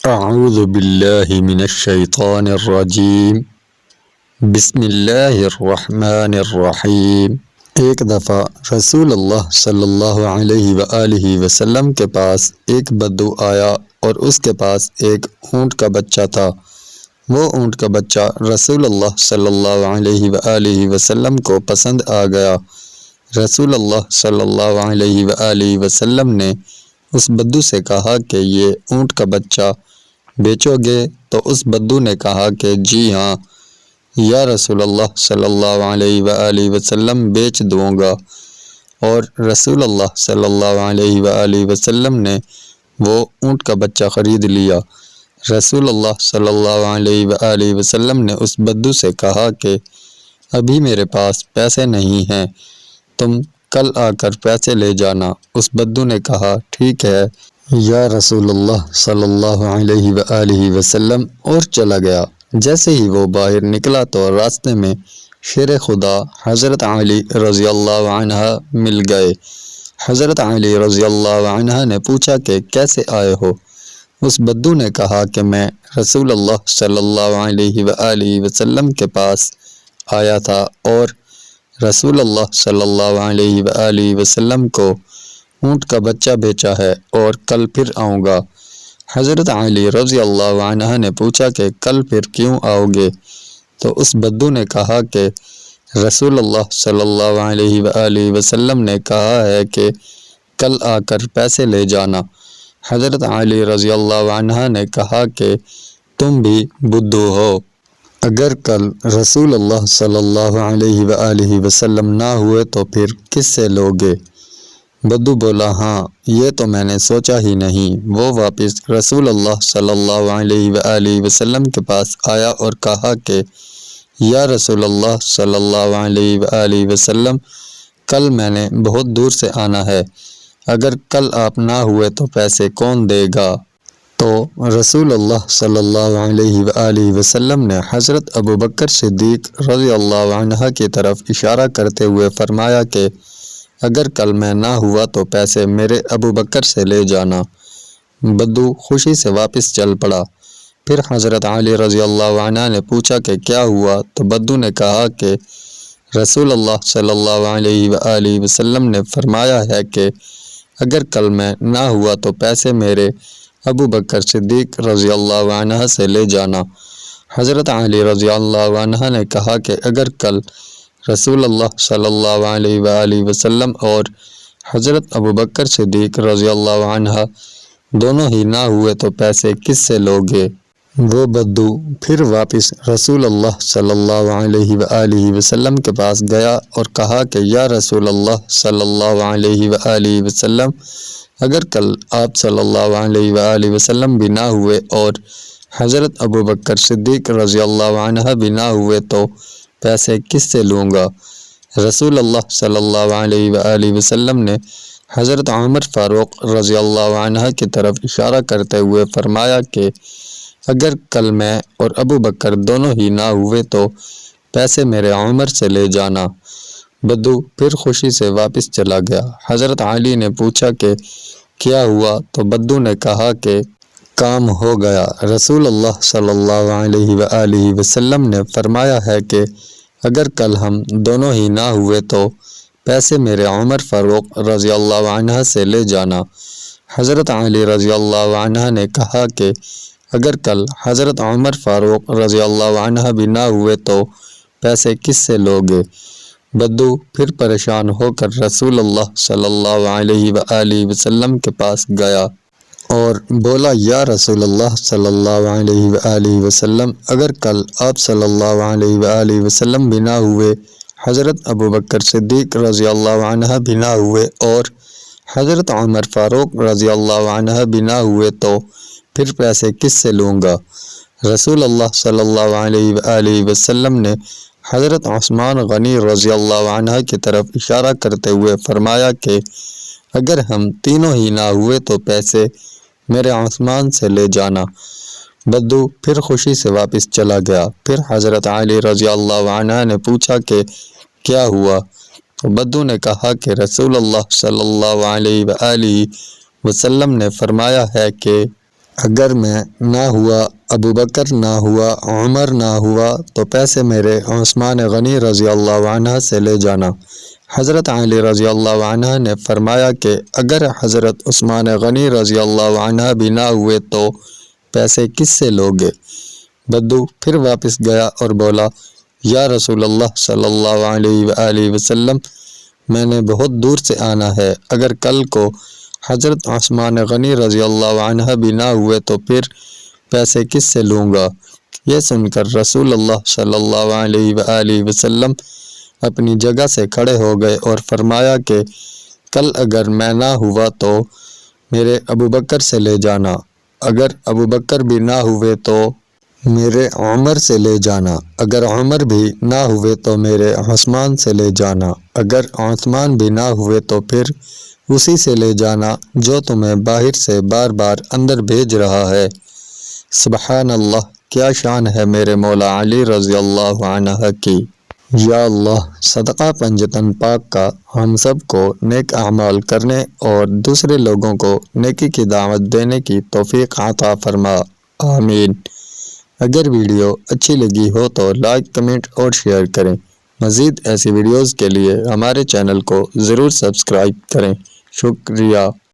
اعوذ باللہ من الشیطان الرجیم بسم اللہ الرحمن الرحیم۔ ایک دفعہ رسول اللہ صلی اللہ علیہ وآلہ وسلم کے پاس ایک بدو آیا اور اس کے پاس ایک اونٹ کا بچہ تھا۔ وہ اونٹ کا بچہ رسول اللہ صلی اللہ علیہ وآلہ وسلم کو پسند آ گیا۔ رسول اللہ صلی اللہ علیہ وآلہ وسلم نے اس بدو سے کہا کہ یہ اونٹ کا بچہ بیچو گے؟ تو اس بدو نے کہا کہ جی ہاں یا رسول اللہ صلی اللہ علیہ وآلہ وسلم بیچ دوں گا، اور رسول اللہ صلی اللہ علیہ وآلہ وسلم نے وہ اونٹ کا بچہ خرید لیا۔ رسول اللہ صلی اللہ علیہ وآلہ وسلم نے اس بدو سے کہا کہ ابھی میرے پاس پیسے نہیں ہیں، تم کل آ کر پیسے لے جانا۔ اس بدو نے کہا ٹھیک ہے یا رسول اللہ صلی اللہ علیہ وآلہ وسلم، اور چلا گیا۔ جیسے ہی وہ باہر نکلا تو راستے میں شیر خدا حضرت علی رضی اللہ عنہ مل گئے۔ حضرت علی رضی اللہ عنہ نے پوچھا کہ کیسے آئے ہو؟ اس بدو نے کہا کہ میں رسول اللہ صلی اللہ علیہ وآلہ وسلم کے پاس آیا تھا اور رسول اللہ صلی اللہ علیہ وآلہ وسلم کو اونٹ کا بچہ بیچا ہے اور کل پھر آؤں گا۔ حضرت علی رضی اللہ عنہ نے پوچھا کہ کل پھر کیوں آؤ گے؟ تو اس بدو نے کہا کہ رسول اللہ صلی اللہ علیہ وآلہ وسلم نے کہا ہے کہ کل آ کر پیسے لے جانا۔ حضرت علی رضی اللہ عنہ نے کہا کہ تم بھی بدو ہو، اگر کل رسول اللہ صلی اللہ علیہ وآلہ وسلم نہ ہوئے تو پھر کس سے لوگے؟ بدو بولا ہاں یہ تو میں نے سوچا ہی نہیں۔ وہ واپس رسول اللہ صلی اللہ علیہ وآلہ وسلم کے پاس آیا اور کہا کہ یا رسول اللہ صلی اللہ علیہ وآلہ وسلم، کل میں نے بہت دور سے آنا ہے، اگر کل آپ نہ ہوئے تو پیسے کون دے گا؟ تو رسول اللہ صلی اللہ علیہ وآلہ وسلم نے حضرت ابو بکر صدیق رضی اللہ عنہ کی طرف اشارہ کرتے ہوئے فرمایا کہ اگر کل میں نہ ہوا تو پیسے میرے ابو بکر سے لے جانا۔ بدو خوشی سے واپس چل پڑا۔ پھر حضرت علی رضی اللہ عنہ نے پوچھا کہ کیا ہوا؟ تو بدو نے کہا کہ رسول اللہ صلی اللہ علیہ وآلہ وسلم نے فرمایا ہے کہ اگر کل میں نہ ہوا تو پیسے میرے ابو بکر صدیق رضی اللہ عنہ سے لے جانا۔ حضرت علی رضی اللہ عنہ نے کہا کہ اگر کل رسول اللہ صلی اللہ علیہ وآلہ وسلم اور حضرت ابو بکر صدیق رضی اللہ عنہ دونوں ہی نہ ہوئے تو پیسے کس سے لوگے؟ وہ بدو پھر واپس رسول اللہ صلی اللہ علیہ وآلہ وسلم کے پاس گیا اور کہا کہ یا رسول اللہ صلی اللہ علیہ وآلہ وسلم، اگر کل آپ صلی اللہ علیہ وآلہ وسلم بھی نہ ہوئے اور حضرت ابو بکر صدیق رضی اللہ عنہ بھی نہ ہوئے تو پیسے کس سے لوں گا؟ رسول اللہ صلی اللہ علیہ وآلہ وسلم نے حضرت عمر فاروق رضی اللہ عنہ کی طرف اشارہ کرتے ہوئے فرمایا کہ اگر کل میں اور ابو بکر دونوں ہی نہ ہوئے تو پیسے میرے عمر سے لے جانا۔ بدو پھر خوشی سے واپس چلا گیا۔ حضرت علی نے پوچھا کہ کیا ہوا؟ تو بدو نے کہا کہ کام ہو گیا، رسول اللہ صلی اللہ علیہ وآلہ وسلم نے فرمایا ہے کہ اگر کل ہم دونوں ہی نہ ہوئے تو پیسے میرے عمر فاروق رضی اللہ عنہ سے لے جانا۔ حضرت علی رضی اللہ عنہ نے کہا کہ اگر کل حضرت عمر فاروق رضی اللہ عنہ بھی نہ ہوئے تو پیسے کس سے لوگے؟ بدو پھر پریشان ہو کر رسول اللہ صلی اللہ علیہ وآلہ وسلم کے پاس گیا اور بولا یا رسول اللہ صلی اللہ علیہ وآلہ وسلم، اگر کل آپ صلی اللہ علیہ وآلہ وسلم بھی نہ ہوئے، حضرت ابو بکر صدیق رضی اللہ عنہ بھی نہ ہوئے اور حضرت عمر فاروق رضی اللہ عنہ بھی نہ ہوئے تو پھر پیسے کس سے لوں گا؟ رسول اللہ صلی اللہ علیہ وآلہ وسلم نے حضرت عثمان غنی رضی اللہ عنہ کی طرف اشارہ کرتے ہوئے فرمایا کہ اگر ہم تینوں ہی نہ ہوئے تو پیسے میرے عثمان سے لے جانا۔ بدو پھر خوشی سے واپس چلا گیا۔ پھر حضرت علی رضی اللہ عنہ نے پوچھا کہ کیا ہوا؟ تو بدو نے کہا کہ رسول اللہ صلی اللہ علیہ وآلہ وسلم نے فرمایا ہے کہ اگر میں نہ ہوا، ابو بکر نہ ہوا، عمر نہ ہوا تو پیسے میرے عثمان غنی رضی اللہ عنہ سے لے جانا۔ حضرت علی رضی اللہ عنہ نے فرمایا کہ اگر حضرت عثمان غنی رضی اللہ عنہ بھی نہ ہوئے تو پیسے کس سے لوگے؟ بدو پھر واپس گیا اور بولا، یا رسول اللہ صلی اللہ علیہ وآلہ وسلم، میں نے بہت دور سے آنا ہے، اگر کل کو حضرت عثمان غنی رضی اللہ عنہ بھی نہ ہوئے تو پھر پیسے کس سے لوں گا؟ یہ سن کر رسول اللہ صلی اللہ علیہ وآلہ وسلم اپنی جگہ سے کھڑے ہو گئے اور فرمایا کہ کل اگر میں نہ ہوا تو میرے ابو بکر سے لے جانا، اگر ابو بکر بھی نہ ہوئے تو میرے عمر سے لے جانا، اگر عمر بھی نہ ہوئے تو میرے عثمان سے لے جانا، اگر عثمان بھی نہ ہوئے تو پھر اسی سے لے جانا جو تمہیں باہر سے بار بار اندر بھیج رہا ہے۔ سبحان اللہ، کیا شان ہے میرے مولا علی رضی اللہ عنہ کی۔ یا اللہ، صدقہ پنجتن پاک کا ہم سب کو نیک اعمال کرنے اور دوسرے لوگوں کو نیکی کی دعوت دینے کی توفیق عطا فرما، آمین۔ اگر ویڈیو اچھی لگی ہو تو لائک، کمنٹ اور شیئر کریں۔ مزید ایسی ویڈیوز کے لیے ہمارے چینل کو ضرور سبسکرائب کریں۔ شکریہ۔